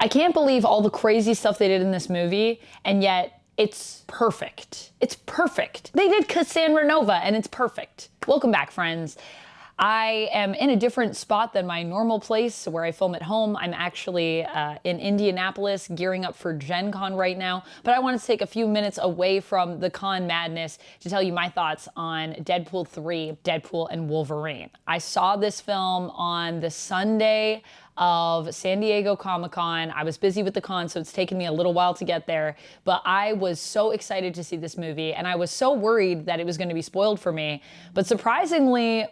I can't believe all the crazy stuff they did in this movie, and yet it's perfect. It's perfect. They did Cassandra Nova, and it's perfect. Welcome back, friends. I am in a different spot than my normal place where I film at home. I'm actually in Indianapolis gearing up for Gen Con right now, but I want to take a few minutes away from the con madness to tell you my thoughts on Deadpool 3, Deadpool and Wolverine. I saw this film on the Sunday of San Diego Comic-Con. I was busy with the con, so it's taken me a little while to get there, but I was so excited to see this movie, and I was so worried that it was going to be spoiled for me, but surprisingly,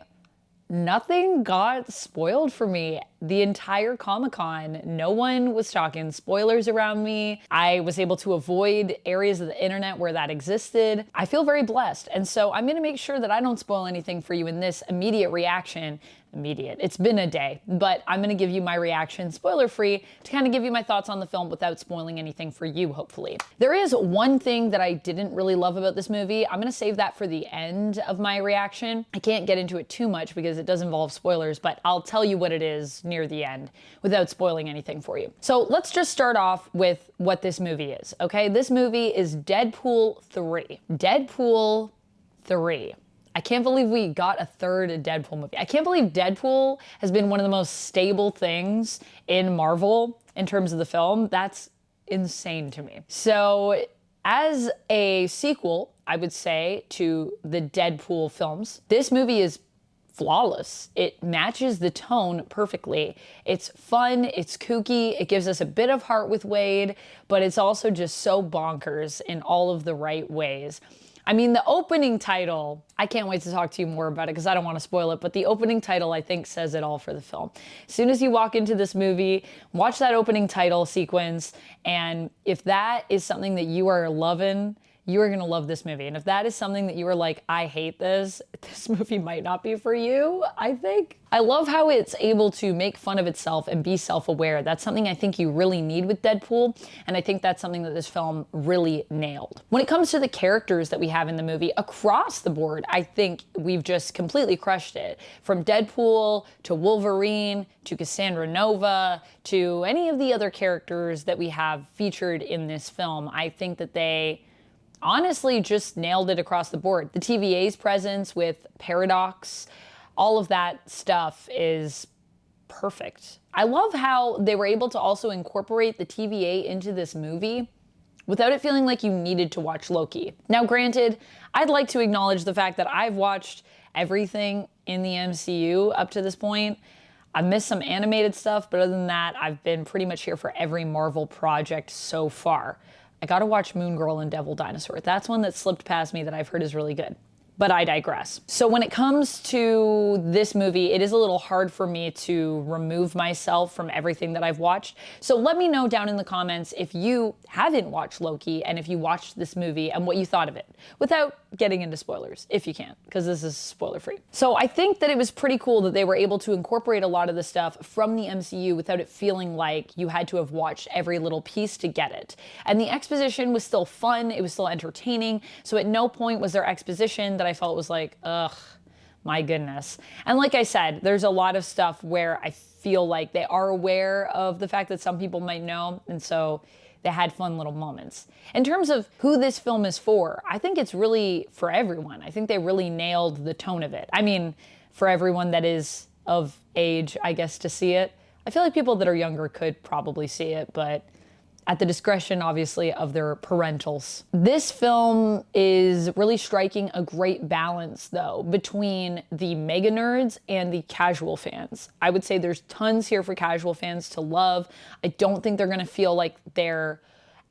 nothing got spoiled for me the entire Comic-Con. No one was talking spoilers around me. I was able to avoid areas of the internet where that existed. I feel very blessed. And so I'm gonna make sure that I don't spoil anything for you in this immediate reaction. It's been a day, but I'm gonna give you my reaction spoiler-free to kind of give you my thoughts on the film without spoiling anything for you, hopefully. There is one thing that I didn't really love about this movie. I'm gonna save that for the end of my reaction. I can't get into it too much because it does involve spoilers, but I'll tell you what it is near the end without spoiling anything for you. So let's just start off with what this movie is, okay? This movie is Deadpool 3. Deadpool 3. I can't believe we got a third Deadpool movie. I can't believe Deadpool has been one of the most stable things in Marvel in terms of the film. That's insane to me. So as a sequel, I would say, to the Deadpool films, this movie is flawless. It matches the tone perfectly. It's fun, it's kooky, it gives us a bit of heart with Wade, but it's also just so bonkers in all of the right ways. I mean, the opening title, I can't wait to talk to you more about it because I don't want to spoil it, but the opening title, I think, says it all for the film. As soon as you walk into this movie, watch that opening title sequence, and if that is something that you are loving, you are going to love this movie. And if that is something that you are like, I hate this movie might not be for you, I think. I love how it's able to make fun of itself and be self-aware. That's something I think you really need with Deadpool, and I think that's something that this film really nailed. When it comes to the characters that we have in the movie, across the board, I think we've just completely crushed it. From Deadpool to Wolverine to Cassandra Nova to any of the other characters that we have featured in this film, I think that they honestly just nailed it across the board. The TVA's presence with Paradox, all of that stuff is perfect. I love how they were able to also incorporate the TVA into this movie without it feeling like you needed to watch Loki. Now, granted, I'd like to acknowledge the fact that I've watched everything in the MCU up to this point. I've missed some animated stuff, but other than that, I've been pretty much here for every Marvel project so far. I gotta watch Moon Girl and Devil Dinosaur. That's one that slipped past me that I've heard is really good. But I digress. So when it comes to this movie, it is a little hard for me to remove myself from everything that I've watched. So let me know down in the comments if you haven't watched Loki and if you watched this movie and what you thought of it, without getting into spoilers, if you can, because this is spoiler free. So I think that it was pretty cool that they were able to incorporate a lot of the stuff from the MCU without it feeling like you had to have watched every little piece to get it. And the exposition was still fun, it was still entertaining, so at no point was there exposition that I felt was like, ugh, my goodness. And like I said, there's a lot of stuff where I feel like they are aware of the fact that some people might know, and so they had fun little moments. In terms of who this film is for, I think it's really for everyone. I think they really nailed the tone of it. I mean, for everyone that is of age, I guess, to see it. I feel like people that are younger could probably see it, but at the discretion, obviously, of their parentals. This film is really striking a great balance, though, between the mega nerds and the casual fans. I would say there's tons here for casual fans to love. I don't think they're gonna feel like they're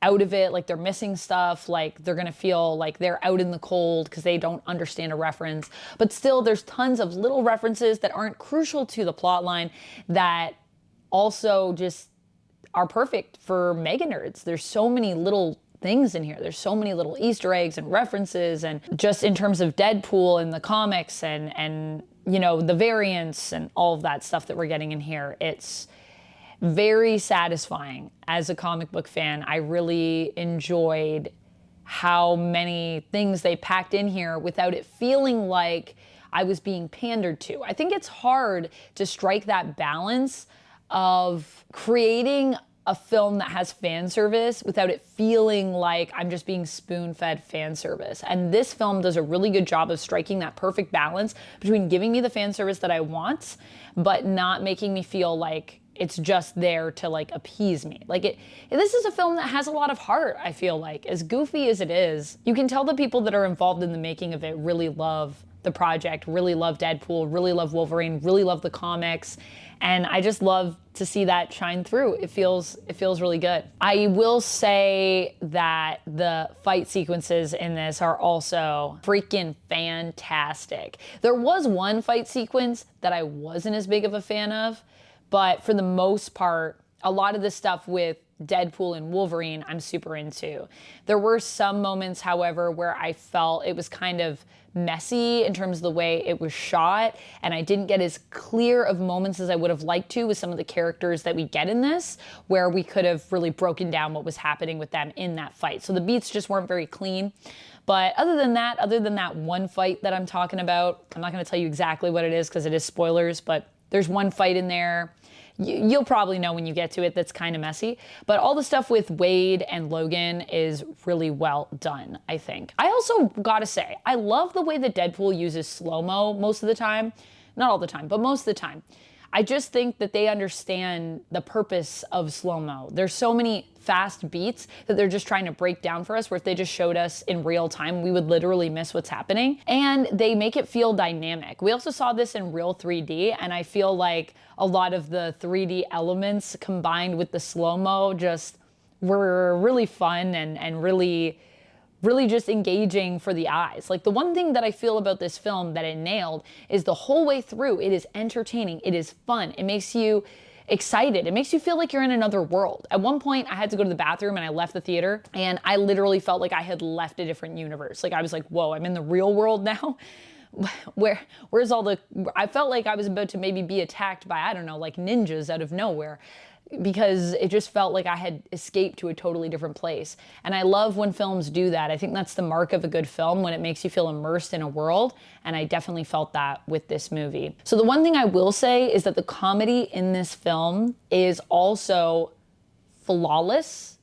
out of it, like they're missing stuff, like they're gonna feel like they're out in the cold because they don't understand a reference. But still, there's tons of little references that aren't crucial to the plot line that also just are perfect for mega nerds. There's so many little things in here. There's so many little Easter eggs and references, and just in terms of Deadpool and the comics and you know, the variants and all of that stuff that we're getting in here, it's very satisfying. As a comic book fan, I really enjoyed how many things they packed in here without it feeling like I was being pandered to. I think it's hard to strike that balance of creating a film that has fan service without it feeling like I'm just being spoon-fed fan service. And this film does a really good job of striking that perfect balance between giving me the fan service that I want, but not making me feel like it's just there to like appease me. Like this is a film that has a lot of heart, I feel like. As goofy as it is, you can tell the people that are involved in the making of it really love the project, really love Deadpool, really love Wolverine, really love the comics. And I just love to see that shine through. It feels really good. I will say that the fight sequences in this are also freaking fantastic. There was one fight sequence that I wasn't as big of a fan of, but for the most part, a lot of the stuff with Deadpool and Wolverine, I'm super into. There were some moments, however, where I felt it was kind of messy in terms of the way it was shot, and I didn't get as clear of moments as I would have liked to with some of the characters that we get in this, where we could have really broken down what was happening with them in that fight. So the beats just weren't very clean. But other than that one fight that I'm talking about, I'm not going to tell you exactly what it is because it is spoilers, but there's one fight in there. You'll probably know when you get to it that's kind of messy. But all the stuff with Wade and Logan is really well done, I think. I also gotta say, I love the way that Deadpool uses slow-mo most of the time. Not all the time, but most of the time. I just think that they understand the purpose of slow-mo. There's so many fast beats that they're just trying to break down for us, where if they just showed us in real time, we would literally miss what's happening. And they make it feel dynamic. We also saw this in real 3D, and I feel like a lot of the 3D elements combined with the slow-mo just were really fun and really just engaging for the eyes. Like, the one thing that I feel about this film that it nailed is the whole way through, it is entertaining, it is fun, it makes you excited, it makes you feel like you're in another world. At one point, I had to go to the bathroom and I left the theater, and I literally felt like I had left a different universe. Like, I was like, whoa, I'm in the real world now? Where's all the... I felt like I was about to maybe be attacked by, I don't know, like ninjas out of nowhere, because it just felt like I had escaped to a totally different place. And I love when films do that. I think that's the mark of a good film, when it makes you feel immersed in a world, and I definitely felt that with this movie. So the one thing I will say is that the comedy in this film is also flawless.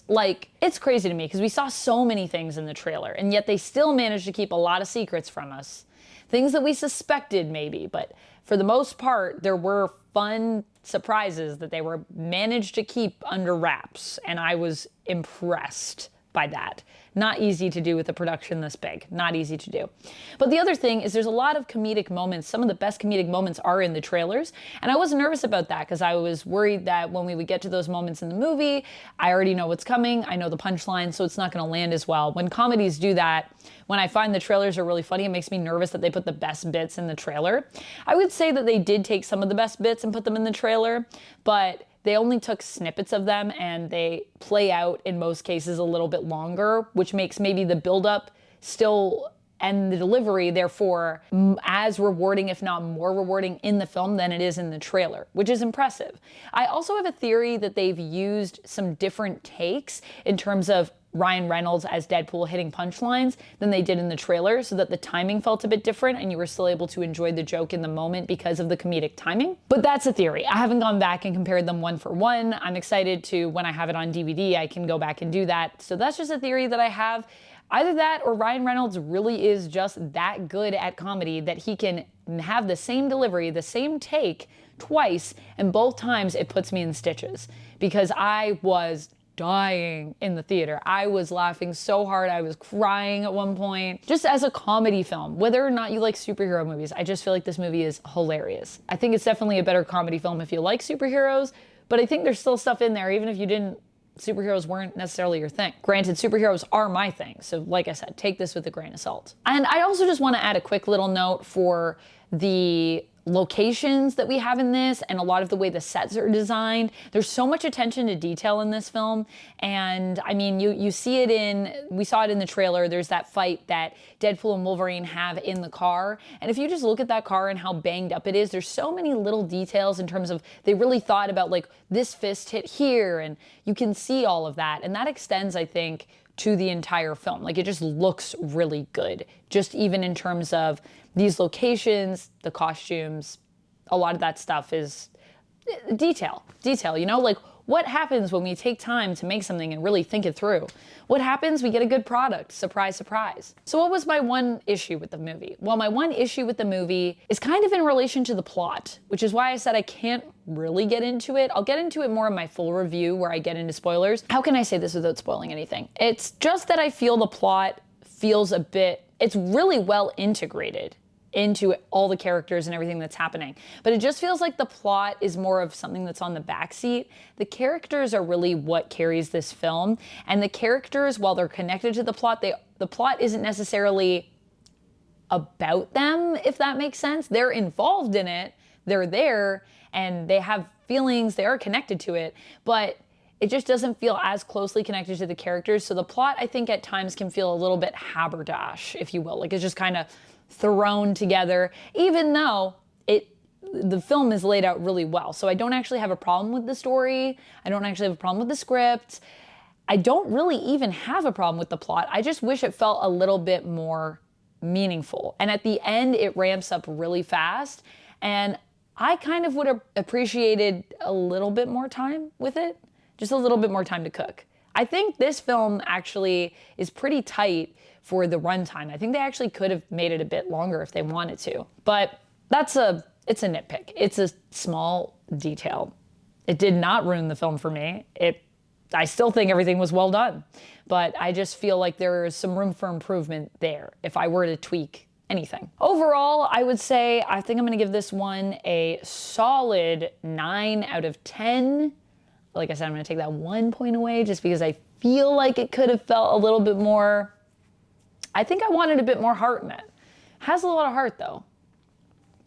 Like, it's crazy to me because we saw so many things in the trailer, and yet they still managed to keep a lot of secrets from us. Things that we suspected maybe, but for the most part, there were fun surprises that they were managed to keep under wraps, and I was impressed by that. Not easy to do with a production this big. Not easy to do. But the other thing is there's a lot of comedic moments. Some of the best comedic moments are in the trailers, and I was nervous about that because I was worried that when we would get to those moments in the movie, I already know what's coming. I know the punchline, so it's not going to land as well. When comedies do that, when I find the trailers are really funny, it makes me nervous that they put the best bits in the trailer. I would say that they did take some of the best bits and put them in the trailer, but they only took snippets of them, and they play out in most cases a little bit longer, which makes maybe the buildup still and the delivery, therefore, as rewarding, if not more rewarding in the film than it is in the trailer, which is impressive. I also have a theory that they've used some different takes in terms of Ryan Reynolds as Deadpool hitting punchlines than they did in the trailer, so that the timing felt a bit different and you were still able to enjoy the joke in the moment because of the comedic timing. But that's a theory. I haven't gone back and compared them one for one. I'm excited to, when I have it on DVD, I can go back and do that. So that's just a theory that I have. Either that, or Ryan Reynolds really is just that good at comedy that he can have the same delivery, the same take twice, and both times it puts me in stitches, because I was dying in the theater. I was laughing so hard. I was crying at one point. Just as a comedy film, whether or not you like superhero movies, I just feel like this movie is hilarious. I think it's definitely a better comedy film if you like superheroes, but I think there's still stuff in there, even if you didn't, superheroes weren't necessarily your thing. Granted, superheroes are my thing, so like I said, take this with a grain of salt. And I also just want to add a quick little note for the locations that we have in this and a lot of the way the sets are designed. There's so much attention to detail in this film, and I mean, you see it we saw it in the trailer. There's that fight that Deadpool and Wolverine have in the car, and if you just look at that car and how banged up it is, there's so many little details in terms of they really thought about, like, this fist hit here, and you can see all of that, and that extends, I think, to the entire film. Like, it just looks really good, just even in terms of these locations, the costumes, a lot of that stuff is detail, you know? Like, What happens when we take time to make something and really think it through? What happens? We get a good product. Surprise, surprise. So what was my one issue with the movie? Well, my one issue with the movie is kind of in relation to the plot, which is why I said I can't really get into it. I'll get into it more in my full review where I get into spoilers. How can I say this without spoiling anything? It's just that I feel the plot feels a bit, it's really well integrated into all the characters and everything that's happening. But it just feels like the plot is more of something that's on the backseat. The characters are really what carries this film. And the characters, while they're connected to the plot, the plot isn't necessarily about them, if that makes sense. They're involved in it, they're there, and they have feelings, they are connected to it, but it just doesn't feel as closely connected to the characters. So the plot, I think, at times can feel a little bit haberdash, if you will. Like it's just kind of thrown together, even though the film is laid out really well. So I don't actually have a problem with the story. I don't actually have a problem with the script. I don't really even have a problem with the plot. I just wish it felt a little bit more meaningful. And at the end, it ramps up really fast. And I kind of would have appreciated a little bit more time with it. Just a little bit more time to cook. I think this film actually is pretty tight for the runtime. I think they actually could have made it a bit longer if they wanted to. But it's a nitpick. It's a small detail. It did not ruin the film for me. I still think everything was well done. But I just feel like there is some room for improvement there if I were to tweak anything. Overall, I would say I think I'm gonna give this one a solid 9 out of 10. Like I said, I'm gonna take that 1 point away just because I feel like it could have felt a little bit more, I think I wanted a bit more heart in it. Has a lot of heart though.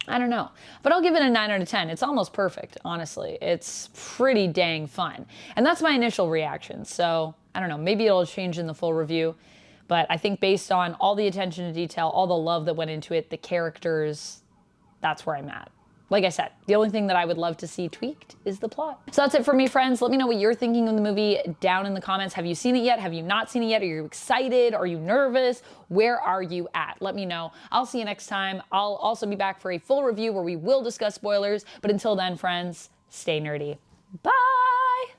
I don't know, but I'll give it a 9 out of 10. It's almost perfect, honestly. It's pretty dang fun. And that's my initial reaction. So I don't know, maybe it'll change in the full review, but I think based on all the attention to detail, all the love that went into it, the characters, that's where I'm at. Like I said, the only thing that I would love to see tweaked is the plot. So that's it for me, friends. Let me know what you're thinking of the movie down in the comments. Have you seen it yet? Have you not seen it yet? Are you excited? Are you nervous? Where are you at? Let me know. I'll see you next time. I'll also be back for a full review where we will discuss spoilers. But until then, friends, stay nerdy. Bye!